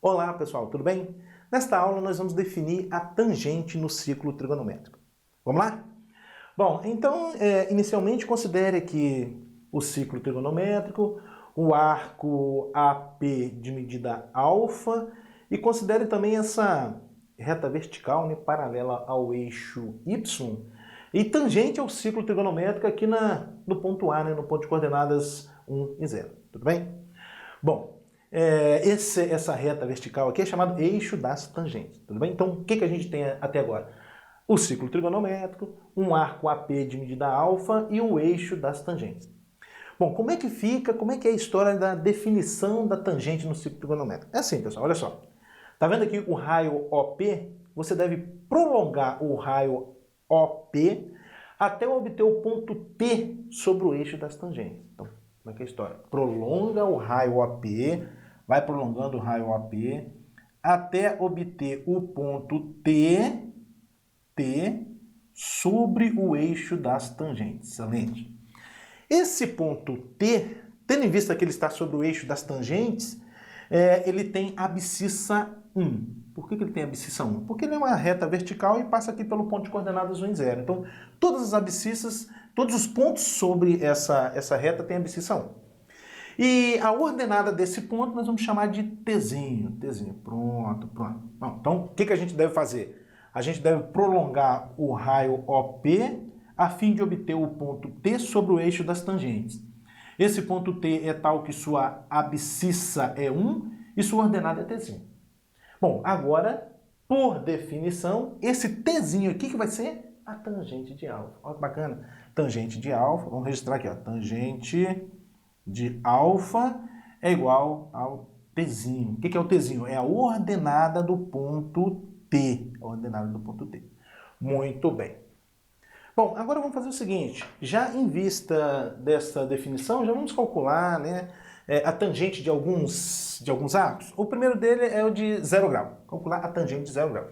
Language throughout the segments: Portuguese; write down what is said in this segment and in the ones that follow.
Olá pessoal, tudo bem? Nesta aula nós vamos definir a tangente no ciclo trigonométrico. Vamos lá? Bom, então inicialmente considere aqui o ciclo trigonométrico, o arco AP de medida alfa e considere também essa reta vertical, né, paralela ao eixo Y e tangente ao ciclo trigonométrico aqui no ponto A, né, no ponto de coordenadas 1 e 0. Tudo bem? Bom, essa reta vertical aqui é chamado eixo das tangentes, tudo bem? Então, o que a gente tem até agora? O ciclo trigonométrico, um arco AP de medida alfa e o eixo das tangentes. Bom, como é que é a história da definição da tangente no ciclo trigonométrico? É assim, pessoal, olha só. Tá vendo aqui o raio OP? Você deve prolongar o raio OP até obter o ponto P sobre o eixo das tangentes. Então, como é que é a história? Prolonga o raio OP, vai prolongando o raio OP até obter o ponto T sobre o eixo das tangentes. Excelente. Esse ponto T, tendo em vista que ele está sobre o eixo das tangentes, ele tem abscissa 1. Por que ele tem abscissa 1? Porque ele é uma reta vertical e passa aqui pelo ponto de coordenadas 1 e 0. Então, todas as abscissas, todos os pontos sobre essa reta têm abscissa 1. E a ordenada desse ponto nós vamos chamar de Tzinho. Pronto. Bom, então, o que a gente deve fazer? A gente deve prolongar o raio OP a fim de obter o ponto T sobre o eixo das tangentes. Esse ponto T é tal que sua abscissa é 1 e sua ordenada é Tzinho. Bom, agora, por definição, esse Tzinho aqui que vai ser a tangente de alfa. Olha que bacana. Tangente de alfa, vamos registrar aqui, ó. Tangente de alfa é igual ao Tzinho. O que é o Tzinho? É a ordenada do ponto T. A ordenada do ponto T. Muito bem. Bom, agora vamos fazer o seguinte. Já em vista dessa definição, já vamos calcular, né, a tangente de alguns arcos. O primeiro dele é o de 0 grau. Calcular a tangente de 0 grau.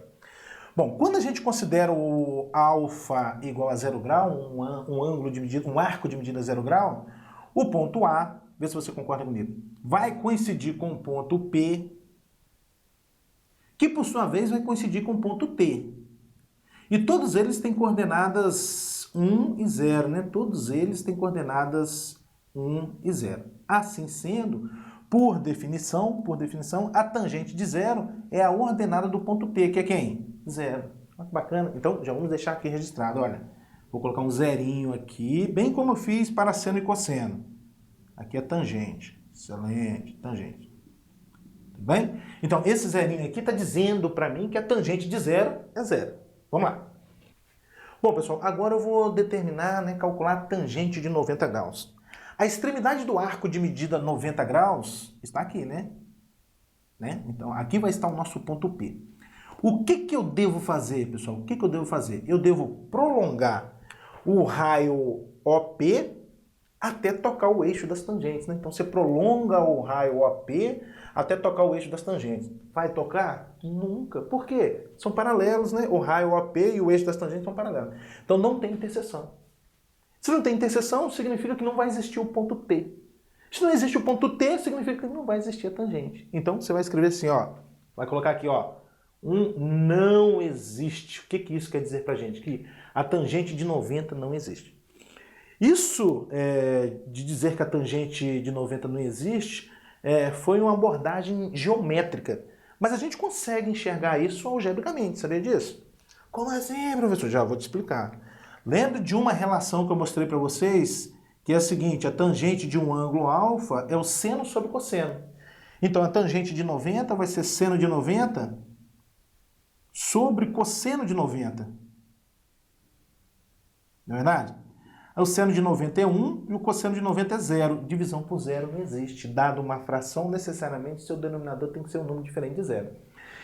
Bom, quando a gente considera o alfa igual a 0 grau, um arco de medida 0 grau, o ponto A, vê se você concorda comigo, vai coincidir com o ponto P, que por sua vez vai coincidir com o ponto T. E todos eles têm coordenadas 1 e 0, né? Todos eles têm coordenadas 1 e 0. Assim sendo, por definição, a tangente de 0 é a ordenada do ponto P, que é quem? 0. Olha que bacana. Então, já vamos deixar aqui registrado, olha. Vou colocar um zerinho aqui, bem como eu fiz para seno e cosseno. Aqui é tangente. Excelente, tangente. Tudo bem? Então, esse zerinho aqui está dizendo para mim que a tangente de 0 é 0. Vamos lá. Bom, pessoal, agora eu vou determinar, né, calcular a tangente de 90 graus. A extremidade do arco de medida 90 graus está aqui, né? Então, aqui vai estar o nosso ponto P. O que eu devo fazer, pessoal? O que eu devo fazer? Eu devo prolongar o raio OP até tocar o eixo das tangentes, né? Então, você prolonga o raio OP até tocar o eixo das tangentes. Vai tocar? Nunca. Por quê? São paralelos, né? O raio OP e o eixo das tangentes são paralelos. Então, não tem interseção. Se não tem interseção, significa que não vai existir o ponto T. Se não existe o ponto T, significa que não vai existir a tangente. Então, você vai escrever assim, ó. Vai colocar aqui, ó. Não existe. O que isso quer dizer pra gente? Que a tangente de 90 não existe. Isso de dizer que a tangente de 90 não existe foi uma abordagem geométrica. Mas a gente consegue enxergar isso algebricamente, sabia disso? Como assim, professor? Já vou te explicar. Lembra de uma relação que eu mostrei para vocês, que é a seguinte, a tangente de um ângulo alfa é o seno sobre cosseno. Então, a tangente de 90 vai ser seno de 90 sobre cosseno de 90. Não é verdade? O seno de 90 é 1 e o cosseno de 90 é 0. Divisão por 0 não existe. Dado uma fração, necessariamente seu denominador tem que ser um número diferente de 0.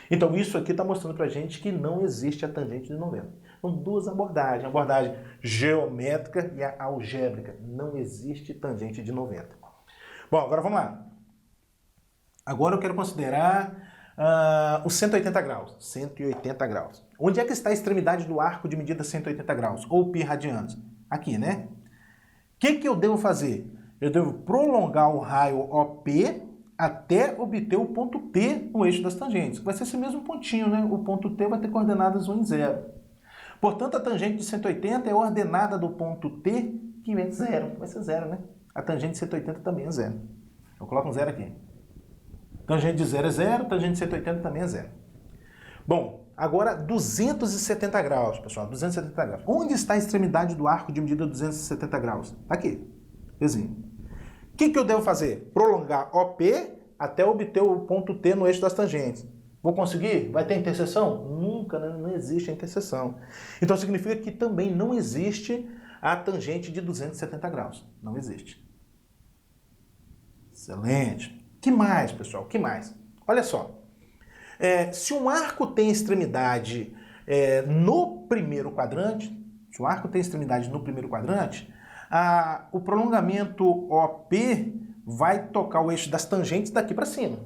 Então isso aqui está mostrando para a gente que não existe a tangente de 90. São duas abordagens. A abordagem geométrica e a algébrica. Não existe tangente de 90. Bom, agora vamos lá. Agora eu quero considerar os 180 graus. 180 graus. Onde é que está a extremidade do arco de medida 180 graus? Ou π radianos? Aqui, né? O que eu devo fazer? Eu devo prolongar o raio OP até obter o ponto T no eixo das tangentes. Vai ser esse mesmo pontinho, né? O ponto T vai ter coordenadas 1 e 0. Portanto, a tangente de 180 é ordenada do ponto T, que é 0. Vai ser 0, né? A tangente de 180 também é 0. Eu coloco um 0 aqui. Tangente de 0 é 0, tangente de 180 também é 0. Bom, agora 270 graus, pessoal, 270 graus. Onde está a extremidade do arco de medida 270 graus? Aqui, vizinho. O que eu devo fazer? Prolongar OP até obter o ponto T no eixo das tangentes. Vou conseguir? Vai ter interseção? Nunca, né? Não existe a interseção. Então significa que também não existe a tangente de 270 graus. Não existe. Excelente. Que mais, pessoal? Que mais? Olha só. Se um arco tem extremidade no primeiro quadrante, o prolongamento OP vai tocar o eixo das tangentes daqui para cima.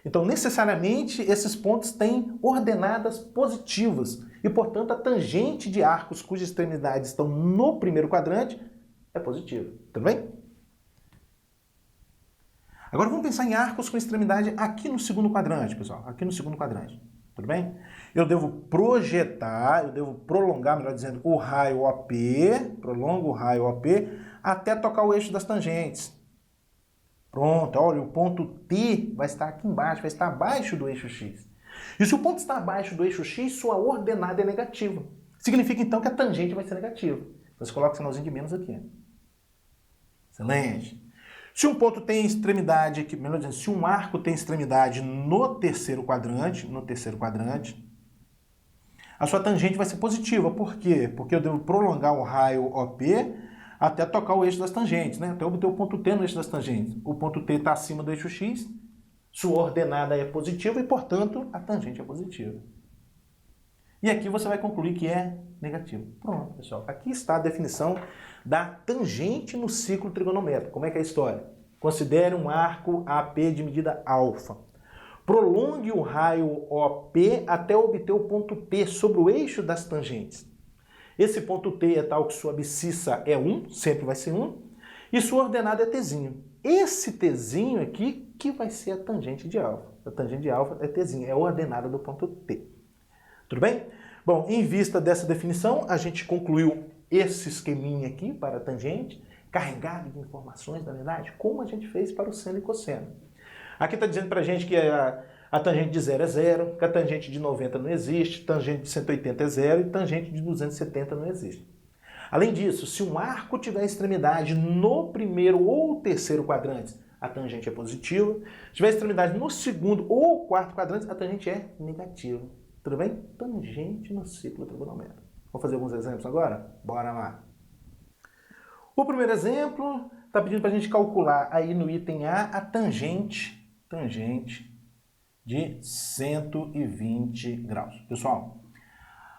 Então, necessariamente, esses pontos têm ordenadas positivas e, portanto, a tangente de arcos cujas extremidades estão no primeiro quadrante é positiva. Tudo bem? Agora vamos pensar em arcos com extremidade aqui no segundo quadrante, pessoal. Aqui no segundo quadrante. Tudo bem? Eu devo prolongar, melhor dizendo, o raio OP, prolongo o raio OP até tocar o eixo das tangentes. Pronto, olha, o ponto T vai estar aqui embaixo, vai estar abaixo do eixo X. E se o ponto está abaixo do eixo X, sua ordenada é negativa. Significa então que a tangente vai ser negativa. Você coloca o sinalzinho de menos aqui. Excelente. Se um ponto tem extremidade, melhor dizendo, se um arco tem extremidade no terceiro quadrante, a sua tangente vai ser positiva. Por quê? Porque eu devo prolongar o raio OP até tocar o eixo das tangentes, né? Até obter o ponto T no eixo das tangentes. O ponto T está acima do eixo X, sua ordenada é positiva e, portanto, a tangente é positiva. E aqui você vai concluir que é negativo. Pronto, pessoal. Aqui está a definição da tangente no ciclo trigonométrico. Como é que é a história? Considere um arco AP de medida alfa. Prolongue o raio OP até obter o ponto T sobre o eixo das tangentes. Esse ponto T é tal que sua abscissa é 1, sempre vai ser 1, e sua ordenada é Tzinho. Esse Tzinho aqui que vai ser a tangente de alfa. A tangente de alfa é Tzinho, é a ordenada do ponto T. Tudo bem? Bom, em vista dessa definição, a gente concluiu esse esqueminha aqui para a tangente, carregado de informações, na verdade, como a gente fez para o seno e cosseno. Aqui está dizendo para a gente que a tangente de 0 é 0, que a tangente de 90 não existe, tangente de 180 é 0 e tangente de 270 não existe. Além disso, se um arco tiver extremidade no primeiro ou terceiro quadrantes, a tangente é positiva. Se tiver extremidade no segundo ou quarto quadrante, a tangente é negativa. Tudo bem? Tangente no ciclo trigonométrico. Vamos fazer alguns exemplos agora? Bora lá. O primeiro exemplo está pedindo para a gente calcular aí no item A a tangente de 120 graus. Pessoal,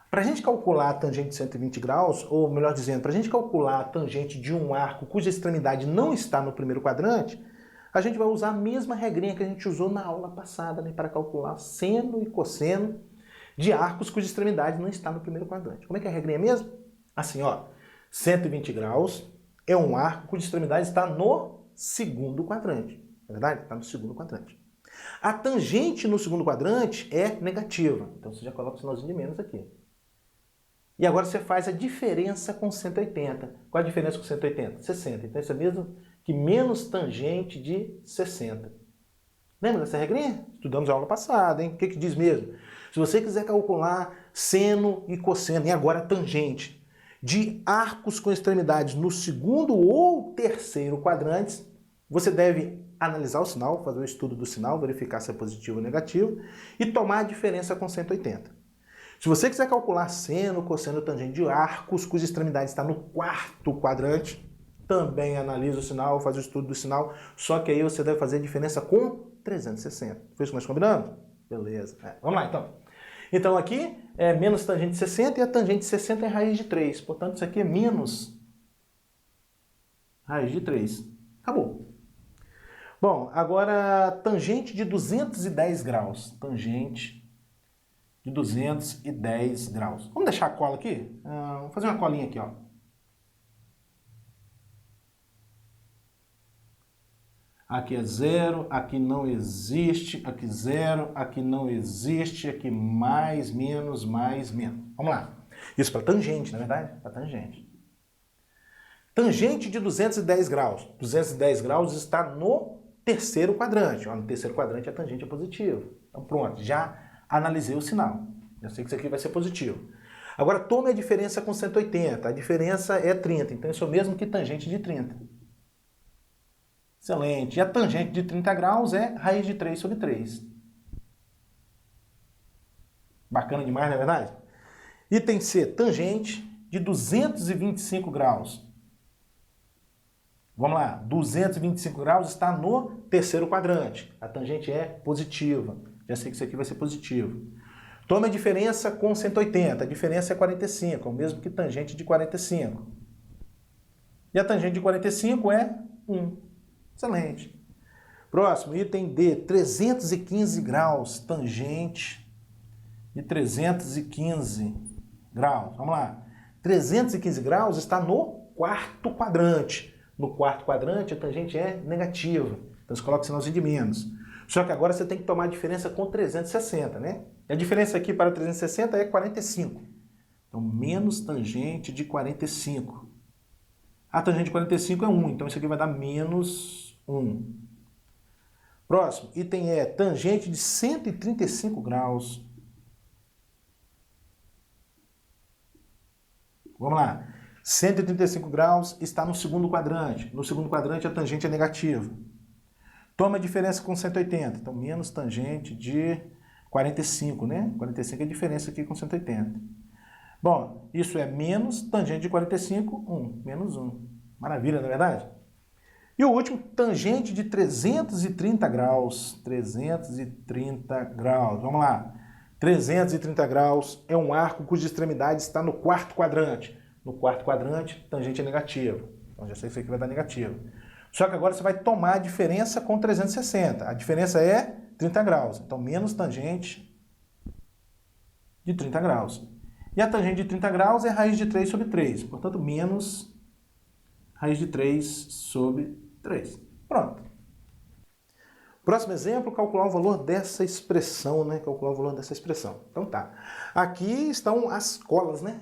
para a gente calcular a tangente de 120 graus, ou melhor dizendo, para a gente calcular a tangente de um arco cuja extremidade não está no primeiro quadrante, a gente vai usar a mesma regrinha que a gente usou na aula passada, né, para calcular seno e cosseno de arcos cuja extremidade não está no primeiro quadrante. Como é que é a regrinha mesmo? Assim, ó, 120 graus é um arco cuja extremidade está no segundo quadrante. É verdade? Está no segundo quadrante. A tangente no segundo quadrante é negativa. Então você já coloca o sinalzinho de menos aqui. E agora você faz a diferença com 180. Qual a diferença com 180? 60. Então isso é mesmo que menos tangente de 60. Lembra dessa regrinha? Estudamos a aula passada, hein? O que diz mesmo? Se você quiser calcular seno e cosseno, e agora tangente, de arcos com extremidades no segundo ou terceiro quadrantes, você deve analisar o sinal, fazer o estudo do sinal, verificar se é positivo ou negativo, e tomar a diferença com 180. Se você quiser calcular seno, cosseno, tangente de arcos cuja extremidade está no quarto quadrante, também analisa o sinal, faz o estudo do sinal, só que aí você deve fazer a diferença com 360. Foi isso que nós combinamos? Beleza. Vamos lá, então. Então aqui é menos tangente de 60 e a tangente de 60 é raiz de 3. Portanto, isso aqui é menos raiz de 3. Acabou. Bom, agora tangente de 210 graus. Tangente de 210 graus. Vamos deixar a cola aqui? Vamos fazer uma colinha aqui, ó. Aqui é zero, aqui não existe, aqui zero, aqui não existe, aqui mais, menos, mais, menos. Vamos lá. Isso para tangente, na verdade? Para tangente. Tangente de 210 graus. 210 graus está no terceiro quadrante. No terceiro quadrante a tangente é positiva. Então pronto, já analisei o sinal. Eu sei que isso aqui vai ser positivo. Agora tome a diferença com 180. A diferença é 30, então isso é o mesmo que tangente de 30. Excelente. E a tangente de 30 graus é raiz de 3 sobre 3. Bacana demais, não é verdade? Item C, tangente de 225 graus. Vamos lá, 225 graus está no terceiro quadrante. A tangente é positiva. Já sei que isso aqui vai ser positivo. Tome a diferença com 180. A diferença é 45, é o mesmo que tangente de 45. E a tangente de 45 é 1. Excelente. Próximo, item D, 315 graus. Tangente de 315 graus. Vamos lá. 315 graus está no quarto quadrante. No quarto quadrante, a tangente é negativa. Então, você coloca o sinalzinho de menos. Só que agora você tem que tomar a diferença com 360, né? E a diferença aqui para 360 é 45. Então, menos tangente de 45. A tangente de 45 é 1, então isso aqui vai dar menos 1. Próximo, item E, tangente de 135 graus. Vamos lá. 135 graus está no segundo quadrante. No segundo quadrante a tangente é negativa. Toma a diferença com 180. Então, menos tangente de 45, né? 45 é a diferença aqui com 180. Bom, isso é menos tangente de 45, 1. Menos 1. Maravilha, não é verdade? E o último, tangente de 330 graus. 330 graus. Vamos lá. 330 graus é um arco cuja extremidade está no quarto quadrante. No quarto quadrante, tangente é negativa. Então, já sei que isso aqui vai dar negativo. Só que agora você vai tomar a diferença com 360. A diferença é 30 graus. Então, menos tangente de 30 graus. E a tangente de 30 graus é raiz de 3 sobre 3. Portanto, menos raiz de 3 sobre 3. Pronto. Próximo exemplo, calcular o valor dessa expressão, né? Calcular o valor dessa expressão. Então tá. Aqui estão as colas, né?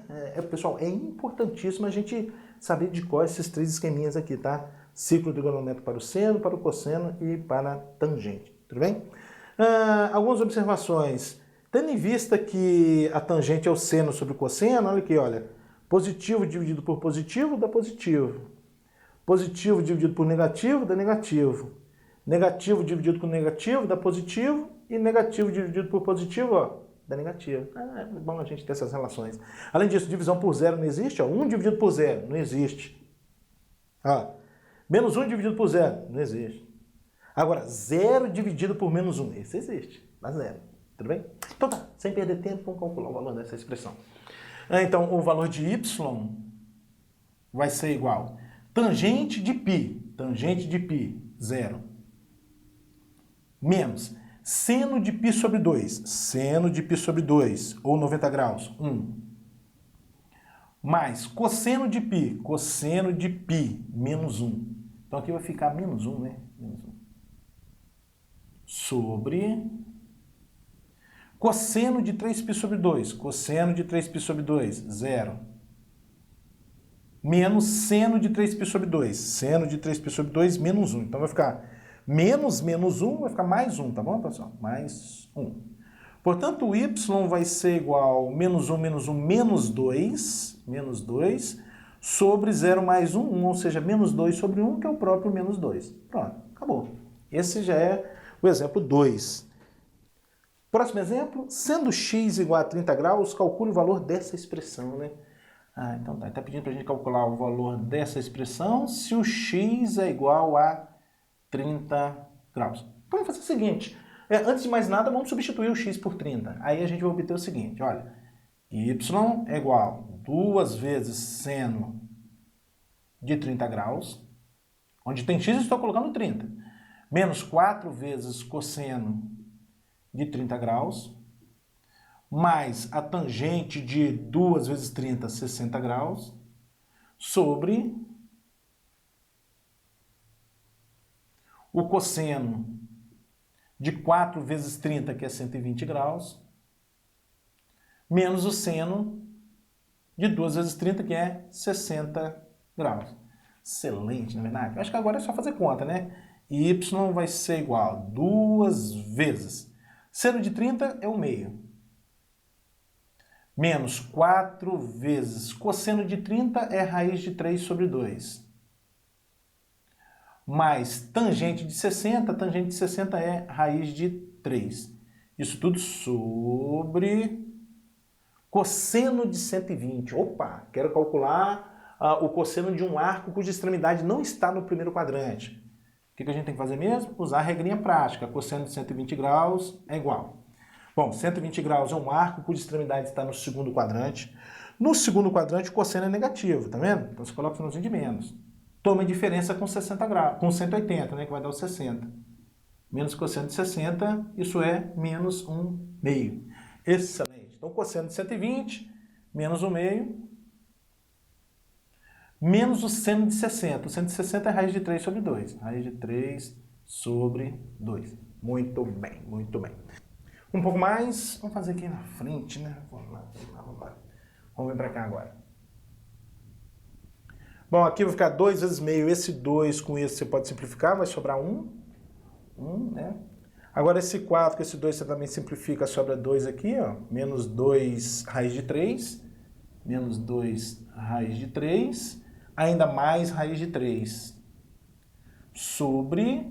Pessoal, é importantíssimo a gente saber de qual esses três esqueminhas aqui, tá? Ciclo trigonométrico para o seno, para o cosseno e para a tangente. Tudo bem? Algumas observações. Tendo em vista que a tangente é o seno sobre o cosseno, olha aqui, olha. Positivo dividido por positivo dá positivo. Positivo dividido por negativo dá negativo. Negativo dividido por negativo dá positivo. E negativo dividido por positivo, ó, dá negativo. É bom a gente ter essas relações. Além disso, divisão por zero não existe. Ó. 1 dividido por zero não existe. Ó, menos 1 dividido por zero não existe. Agora, 0 dividido por menos 1, esse existe. Dá zero. Tudo bem? Então tá, sem perder tempo, vamos calcular o valor dessa expressão. Então, o valor de y vai ser igual tangente de π, 0. Menos seno de π sobre 2, ou 90 graus, 1. Mais cosseno de π, menos 1. Então aqui vai ficar menos 1, né? Menos 1. Sobre cosseno de 3π sobre 2, 0. Menos seno de 3π sobre 2, menos 1. Então vai ficar menos 1 vai ficar mais 1, tá bom, pessoal? Mais 1. Portanto, o y vai ser igual menos 1, menos 2, sobre 0 mais 1, ou seja, menos 2 sobre 1, que é o próprio menos 2. Pronto, acabou. Esse já é o exemplo 2. Próximo exemplo, sendo x igual a 30 graus, calcule o valor dessa expressão, né? Então tá, está pedindo para a gente calcular o valor dessa expressão se o x é igual a 30 graus. Então vamos fazer o seguinte, antes de mais nada, vamos substituir o x por 30. Aí a gente vai obter o seguinte, olha, y é igual a 2 vezes seno de 30 graus, onde tem x eu estou colocando 30, menos 4 vezes cosseno de 30 graus, mais a tangente de 2 vezes 30, 60 graus, o cosseno de 4 vezes 30, que é 120 graus, menos o seno de 2 vezes 30, que é 60 graus. Excelente, não é verdade? Acho que agora é só fazer conta, né? Y vai ser igual a 2 vezes. Seno de 30 é o meio. Menos 4 vezes cosseno de 30 é raiz de 3 sobre 2. Mais tangente de 60 é raiz de 3. Isso tudo sobre cosseno de 120. Opa, quero calcular o cosseno de um arco cuja extremidade não está no primeiro quadrante. O que a gente tem que fazer mesmo? Usar a regrinha prática. Cosseno de 120 graus é igual. Bom, 120 graus é um arco cuja extremidade está no segundo quadrante. No segundo quadrante o cosseno é negativo, tá vendo? Então você coloca o sinalzinho de menos. Toma a diferença com 60 graus, com 180, né, que vai dar o 60. Menos cosseno de 60, isso é menos 1/2. Excelente. Então, cosseno de 120, menos 1/2, menos o seno de 60. O seno de 60 é raiz de 3 sobre 2. Raiz de 3 sobre 2. Muito bem, muito bem. Um pouco mais, vamos fazer aqui na frente, né? Vamos lá. Vamos vir para cá agora. Bom, aqui vai ficar 2 vezes meio. Esse 2 com esse você pode simplificar, vai sobrar 1. 1, né? Agora esse 4 com esse 2 você também simplifica, sobra 2 aqui, ó. Menos 2 raiz de 3. Menos 2 raiz de 3. Ainda mais raiz de 3. Sobre...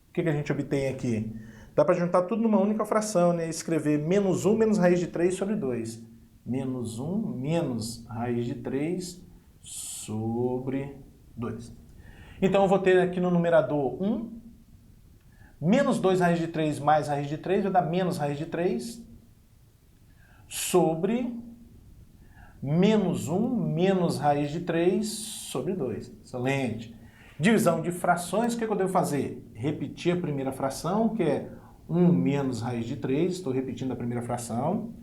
O que a gente obtém aqui? Dá para juntar tudo numa única fração, né? Escrever menos 1 menos raiz de 3 sobre 2. Menos 1 menos raiz de 3 sobre 2. Então eu vou ter aqui no numerador 1, menos 2 raiz de 3 mais raiz de 3 vai dar menos raiz de 3 sobre menos 1 menos raiz de 3 sobre 2. Excelente. Divisão de frações, o que eu devo fazer? Repetir a primeira fração, que é 1 menos raiz de 3, estou repetindo a primeira fração,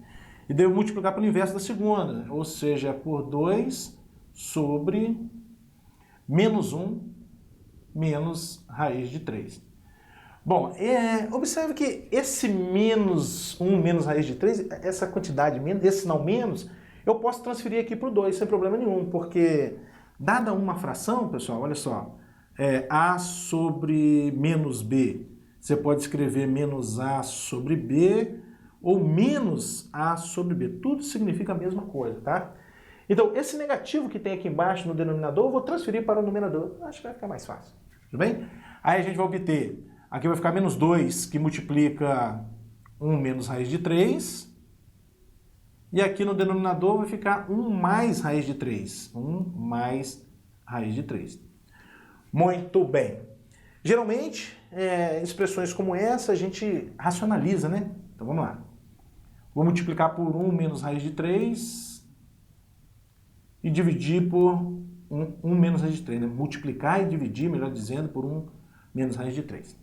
e devo multiplicar pelo inverso da segunda, ou seja, por 2 sobre menos 1 menos raiz de 3. Bom, observe que esse menos 1 menos raiz de 3, essa quantidade, esse sinal menos, eu posso transferir aqui para o 2 sem problema nenhum, porque dada uma fração, pessoal, olha só, A sobre menos B, você pode escrever menos A sobre B ou menos A sobre B, tudo significa a mesma coisa, tá? Então, esse negativo que tem aqui embaixo no denominador, eu vou transferir para o numerador. Acho que vai ficar mais fácil. Tudo bem? Aí a gente vai obter, aqui vai ficar menos 2, que multiplica 1 menos raiz de 3. E aqui no denominador vai ficar 1 mais raiz de 3. 1 mais raiz de 3. Muito bem. Geralmente, expressões como essa a gente racionaliza, né? Então vamos lá. Vou multiplicar por 1 menos raiz de 3... e dividir por 1 menos raiz de 3, né? Multiplicar e dividir, melhor dizendo, por 1 menos raiz de 3.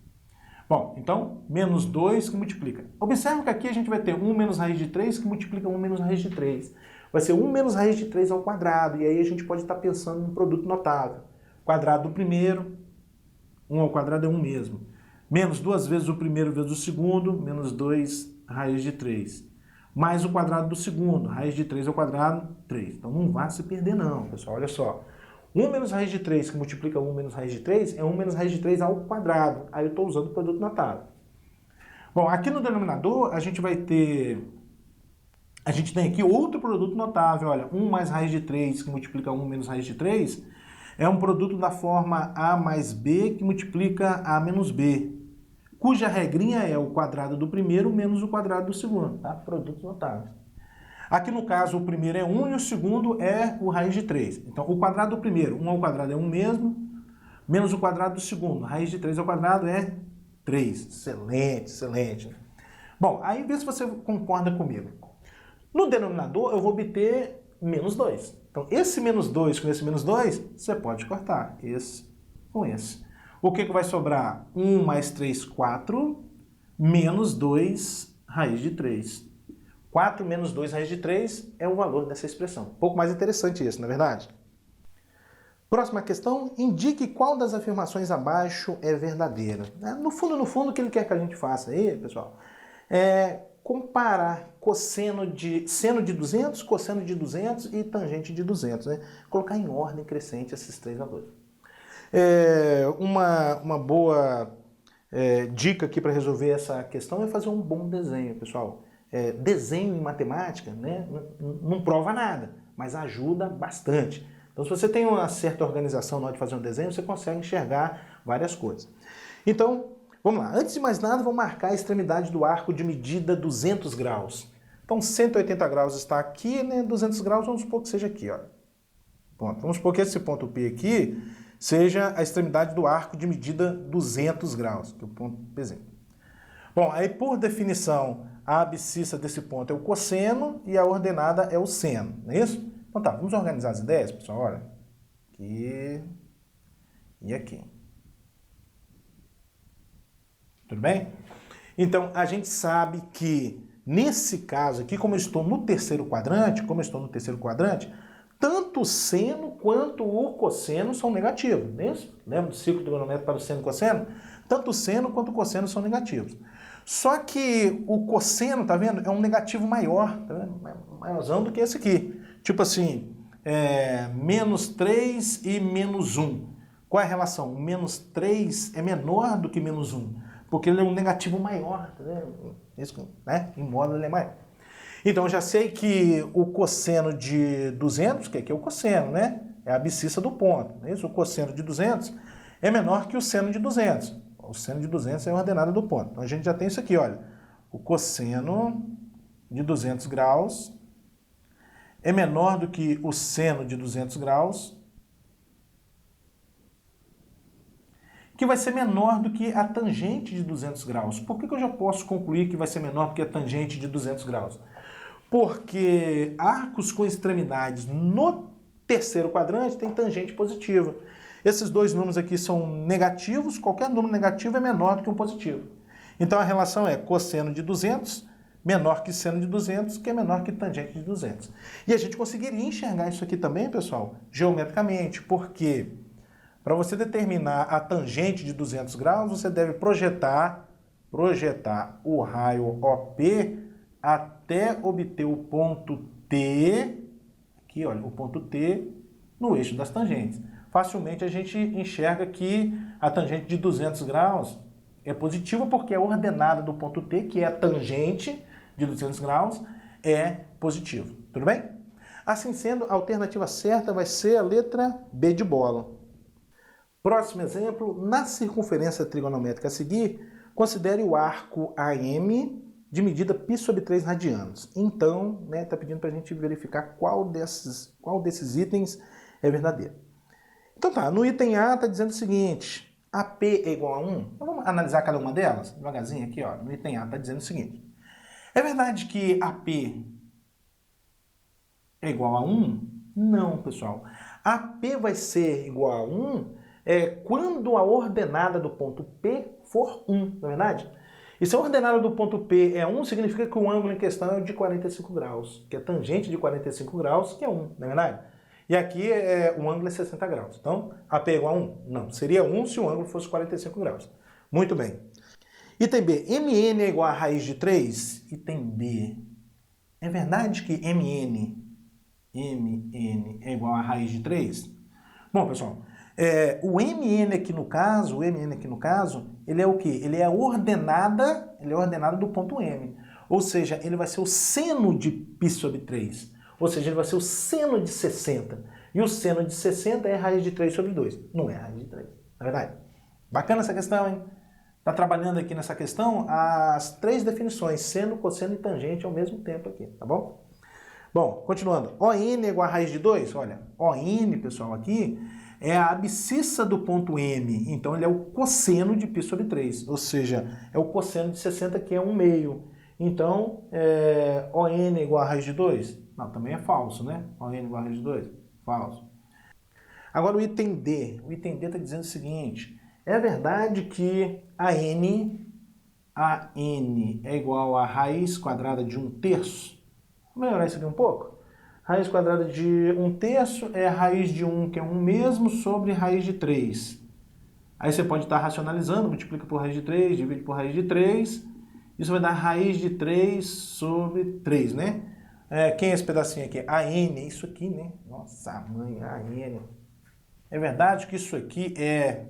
Bom, então, menos 2 que multiplica. Observe que aqui a gente vai ter 1 menos raiz de 3 que multiplica 1 menos raiz de 3. Vai ser 1 menos raiz de 3 ao quadrado, e aí a gente pode estar pensando num produto notável. Quadrado do primeiro, 1 ao quadrado é 1 mesmo. Menos 2 vezes o primeiro vezes o segundo, menos 2 raiz de 3. Mais o quadrado do segundo, raiz de 3 ao quadrado, 3. Então não vá se perder não, pessoal, olha só. 1 menos raiz de 3 que multiplica 1 menos raiz de 3 é 1 menos raiz de 3 ao quadrado. Aí eu estou usando o produto notável. Bom, aqui no denominador a gente vai ter... A gente tem aqui outro produto notável, olha. 1 mais raiz de 3 que multiplica 1 menos raiz de 3 é um produto da forma A mais B que multiplica A menos B, cuja regrinha é o quadrado do primeiro menos o quadrado do segundo, tá? Produtos notáveis. Aqui no caso o primeiro é 1 e o segundo é o raiz de 3. Então o quadrado do primeiro, 1 ao quadrado é 1 mesmo, menos o quadrado do segundo, raiz de 3 ao quadrado é 3. Excelente, excelente. Bom, aí vê se você concorda comigo. No denominador eu vou obter menos 2. Então esse menos 2 com esse menos 2, você pode cortar esse com esse. O que vai sobrar? 1 mais 3, 4, menos 2 raiz de 3. 4 menos 2 raiz de 3 é o valor dessa expressão. Um pouco mais interessante isso, não é verdade? Próxima questão, indique qual das afirmações abaixo é verdadeira. No fundo, o que ele quer que a gente faça aí, pessoal, é comparar seno de 200, cosseno de 200 e tangente de 200, né? Colocar em ordem crescente esses três valores. Uma boa dica aqui para resolver essa questão é fazer um bom desenho, pessoal. Desenho em matemática, né, não prova nada, mas ajuda bastante. Então, se você tem uma certa organização na hora de fazer um desenho, você consegue enxergar várias coisas. Então, vamos lá. Antes de mais nada, vamos marcar a extremidade do arco de medida 200 graus. Então, 180 graus está aqui, né? 200 graus, vamos supor que seja aqui, ó. Ponto. Vamos supor que esse ponto P aqui seja a extremidade do arco de medida 200 graus, que é o ponto Pzinho. Bom, aí por definição, a abscissa desse ponto é o cosseno e a ordenada é o seno, não é isso? Então tá, vamos organizar as ideias, pessoal, olha. Aqui e aqui. Tudo bem? Então, a gente sabe que, nesse caso aqui, como eu estou no terceiro quadrante, tanto o seno quanto o cosseno são negativos, não é isso? Lembra do ciclo trigonométrico para o seno e cosseno? Tanto o seno quanto o cosseno são negativos. Só que o cosseno, tá vendo? É um negativo maior, tá vendo? Maiorzão do que esse aqui. Tipo assim, menos 3 e menos 1. Qual é a relação? O menos 3 é menor do que menos 1, porque ele é um negativo maior, tá vendo? Isso, né? Em modo ele é maior. Então, eu já sei que o cosseno de 200, que aqui é o cosseno, né? É a abscissa do ponto. Não é isso? O cosseno de 200 é menor que o seno de 200. O seno de 200 é a ordenada do ponto. Então, a gente já tem isso aqui, olha. O cosseno de 200 graus é menor do que o seno de 200 graus, que vai ser menor do que a tangente de 200 graus. Por que eu já posso concluir que vai ser menor do que a tangente de 200 graus? Porque arcos com extremidades no terceiro quadrante tem tangente positiva. Esses dois números aqui são negativos, qualquer número negativo é menor do que um positivo. Então a relação é cosseno de 200 menor que seno de 200, que é menor que tangente de 200. E a gente conseguiria enxergar isso aqui também, pessoal, geometricamente, porque para você determinar a tangente de 200 graus, você deve projetar o raio OP até obter o ponto T, aqui olha, o ponto T no eixo das tangentes. Facilmente a gente enxerga que a tangente de 200 graus é positiva porque a ordenada do ponto T, que é a tangente de 200 graus, é positivo. Tudo bem? Assim sendo, a alternativa certa vai ser a letra B de bola. Próximo exemplo, na circunferência trigonométrica a seguir, considere o arco AM de medida π/3 radianos. Então, né, está pedindo para a gente verificar qual desses itens é verdadeiro. Então tá, no item A está dizendo o seguinte, AP é igual a 1. Então vamos analisar cada uma delas, devagarzinho aqui, ó. No item A está dizendo o seguinte, é verdade que AP é igual a 1? Não, pessoal. AP vai ser igual a 1 quando a ordenada do ponto P for 1, não é verdade? E se a ordenada do ponto P é 1, significa que o ângulo em questão é o de 45 graus, que é tangente de 45 graus, que é 1, não é verdade? E aqui o ângulo é 60 graus. Então, AP é igual a 1? Não, seria 1 se o ângulo fosse 45 graus. Muito bem. Item B, MN é igual a raiz de 3? Item B, é verdade que MN é igual a raiz de 3? Bom, pessoal, o MN aqui no caso, ele é o quê? Ele é a ordenada do ponto M. Ou seja, ele vai ser o seno de π/3. Ou seja, ele vai ser o seno de 60. E o seno de 60 é a raiz de 3/2. Não é a raiz de 3, não é verdade? Bacana essa questão, hein? Está trabalhando aqui nessa questão as três definições, seno, cosseno e tangente ao mesmo tempo aqui, tá bom? Bom, continuando. ON é igual a raiz de 2? Olha, ON, pessoal, aqui é a abscissa do ponto M. Então, ele é o cosseno de π/3. Ou seja, é o cosseno de 60, que é 1/2. Então, ON é igual a raiz de 2? Não, também é falso, né? ON é igual a raiz de 2? Falso. Agora, o item D. O item D está dizendo o seguinte. É verdade que a N é igual a raiz quadrada de 1/3? Vou melhorar isso aqui um pouco. Raiz quadrada de 1/3 é raiz de 1, que é 1 mesmo, sobre raiz de 3. Aí você pode estar racionalizando, multiplica por raiz de 3, divide por raiz de 3. Isso vai dar raiz de 3 sobre 3, né? Quem é esse pedacinho aqui? A n, isso aqui, né? Nossa, mãe, a n. É verdade que isso aqui é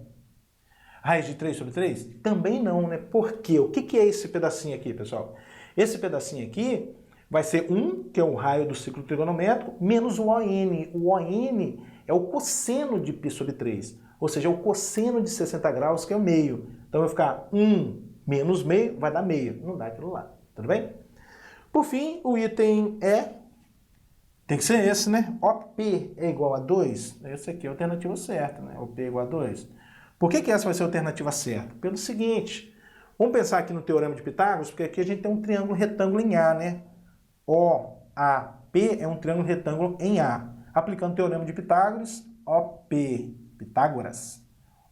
raiz de 3 sobre 3? Também não, né? Por quê? O que é esse pedacinho aqui, pessoal? Esse pedacinho aqui vai ser 1, que é o raio do ciclo trigonométrico, menos o ON. O ON é o cosseno de π sobre 3, ou seja, é o cosseno de 60 graus, que é o meio. Então vai ficar 1 menos meio, vai dar meio. Não dá aquilo lá, tudo bem? Por fim, o item tem que ser esse, né? OP é igual a 2. Esse aqui é a alternativa certa, né? OP é igual a 2. Por que essa vai ser a alternativa certa? Pelo seguinte, vamos pensar aqui no teorema de Pitágoras, porque aqui a gente tem um triângulo retângulo em A, né? OAP é um triângulo retângulo em A. Aplicando o teorema de Pitágoras,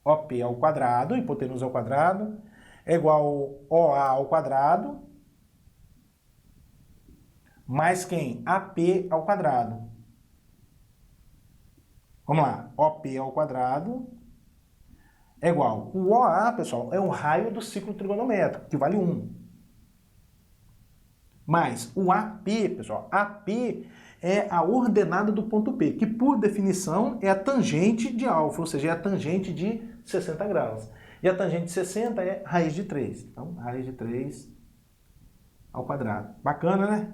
OP ao quadrado, hipotenusa ao quadrado, é igual a OA ao quadrado, mais quem? AP ao quadrado. Vamos lá, OP ao quadrado é igual. O OA, pessoal, é o raio do ciclo trigonométrico, que vale 1. Mais o AP, pessoal, AP é a ordenada do ponto P, que por definição é a tangente de alfa, ou seja, é a tangente de 60 graus. E a tangente de 60 é raiz de 3. Então, raiz de 3 ao quadrado. Bacana, né?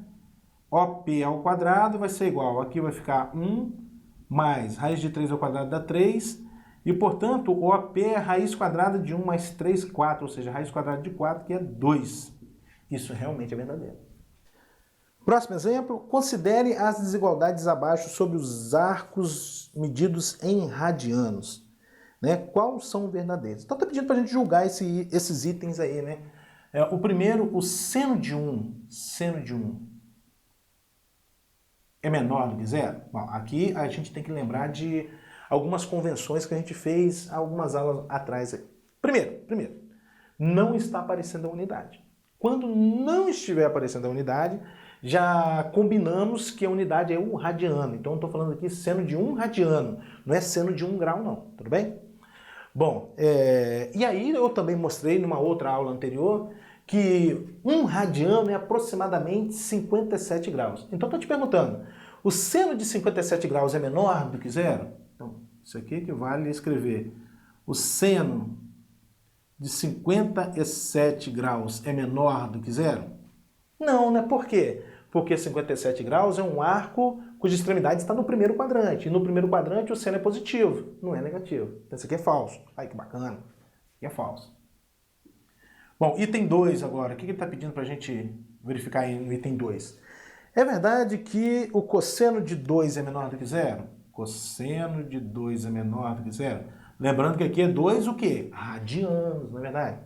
OP ao quadrado vai ser igual, aqui vai ficar 1 mais raiz de 3 ao quadrado dá 3, e portanto o OP é raiz quadrada de 1 mais 3, 4, ou seja, raiz quadrada de 4, que é 2. Isso realmente é verdadeiro. Próximo exemplo, considere as desigualdades abaixo sobre os arcos medidos em radianos. Né? Quais são verdadeiros? Então está pedindo para a gente julgar esses itens aí, né? O primeiro, o seno de 1 é menor do que 0? Bom, aqui a gente tem que lembrar de algumas convenções que a gente fez algumas aulas atrás. Primeiro, não está aparecendo a unidade. Quando não estiver aparecendo a unidade, já combinamos que a unidade é 1 radiano. Então eu estou falando aqui seno de 1 radiano, não é seno de 1 grau não, tudo bem? Bom, e aí eu também mostrei numa outra aula anterior que 1 radiano é aproximadamente 57 graus. Então estou te perguntando, o seno de 57 graus é menor do que 0? Então, isso aqui equivale a escrever o seno de 57 graus é menor do que 0? Não, né? Por quê? Porque 57 graus é um arco cuja extremidade está no primeiro quadrante. E no primeiro quadrante o seno é positivo, não é negativo. Então isso aqui é falso. Ai, que bacana. Isso aqui é falso. Bom, item 2 agora. O que ele está pedindo para a gente verificar aí no item 2? É verdade que o cosseno de 2 é menor do que 0? Cosseno de 2 é menor do que 0. Lembrando que aqui é 2 o quê? Radianos, não é verdade?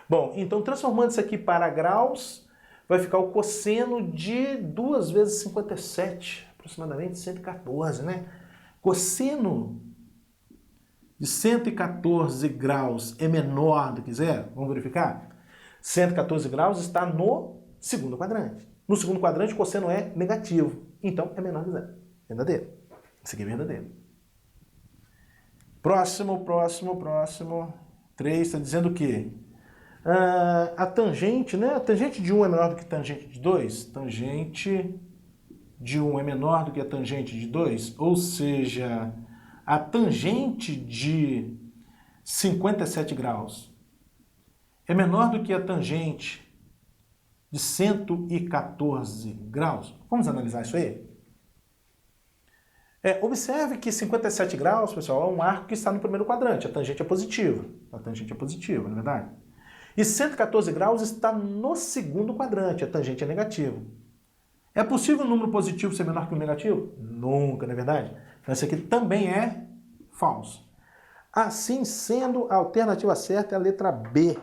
Bom, então transformando isso aqui para graus, vai ficar o cosseno de 2 vezes 57, aproximadamente 114, né? Cosseno de 114 graus é menor do que 0? Vamos verificar? 114 graus está no segundo quadrante. No segundo quadrante o cosseno é negativo, então é menor que 0. Verdadeiro. Isso aqui é verdadeiro. Próximo. 3 está dizendo o quê? A tangente, né? A tangente de 1 é menor do que a tangente de 2? Tangente de 1 é menor do que a tangente de 2? Ou seja, a tangente de 57 graus é menor do que a tangente de 114 graus? Vamos analisar isso aí? Observe que 57 graus, pessoal, é um arco que está no primeiro quadrante. A tangente é positiva. A tangente é positiva, não é verdade? E 114 graus está no segundo quadrante. A tangente é negativa. É possível um número positivo ser menor que um negativo? Nunca, não é verdade? Então, esse aqui também é falso. Assim sendo, a alternativa certa é a letra B.